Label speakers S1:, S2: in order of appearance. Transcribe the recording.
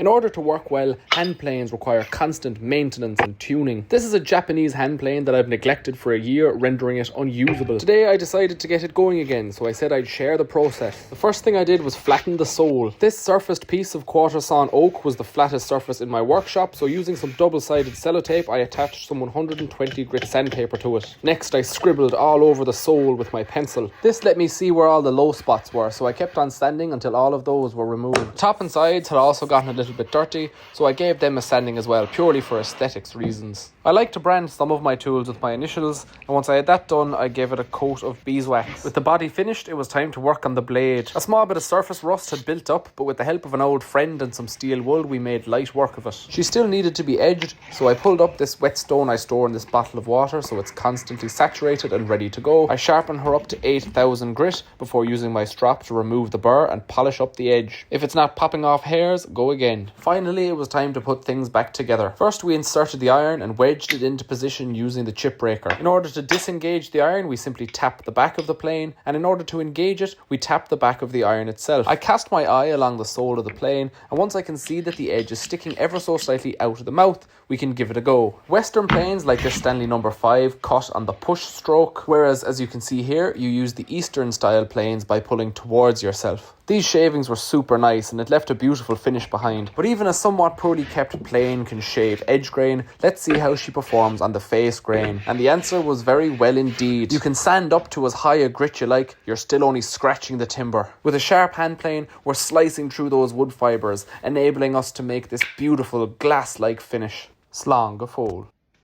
S1: In order to work well, hand planes require constant maintenance and tuning. This is a Japanese hand plane that I've neglected for a year, rendering it unusable. Today I decided to get it going again, so I said I'd share the process. The first thing I did was flatten the sole. This surfaced piece of quarter sawn oak was the flattest surface in my workshop, so using some double-sided sellotape I attached some 120 grit sandpaper to it. Next I scribbled all over the sole with my pencil. This let me see where all the low spots were, so I kept on sanding until all of those were removed. Top and sides had also gotten a little bit dirty, so I gave them a sanding as well, purely for aesthetics reasons. I like to brand some of my tools with my initials, and once I had that done I gave it a coat of beeswax. With the body finished, it was time to work on the blade. A small bit of surface rust had built up, but with the help of an old friend and some steel wool we made light work of it. She still needed to be edged, so I pulled up this whetstone I store in this bottle of water so it's constantly saturated and ready to go. I sharpen her up to 8,000 grit before using my strop to remove the burr and polish up the edge. If it's not popping off hairs, go again. Finally, it was time to put things back together. First we inserted the iron and wedged it into position using the chip breaker. In order to disengage the iron, we simply tap the back of the plane, and in order to engage it, we tap the back of the iron itself. I cast my eye along the sole of the plane, and once I can see that the edge is sticking ever so slightly out of the mouth, we can give it a go. Western planes like this Stanley No. 5 cut on the push stroke, whereas as you can see here, you use the Eastern style planes by pulling towards yourself. These shavings were super nice and it left a beautiful finish behind. But even a somewhat poorly kept plane can shave edge grain. Let's see how she performs on the face grain. And the answer was very well indeed. You can sand up to as high a grit you like, you're still only scratching the timber. With a sharp hand plane, we're slicing through those wood fibres, enabling us to make this beautiful glass-like finish. Slán go fóill.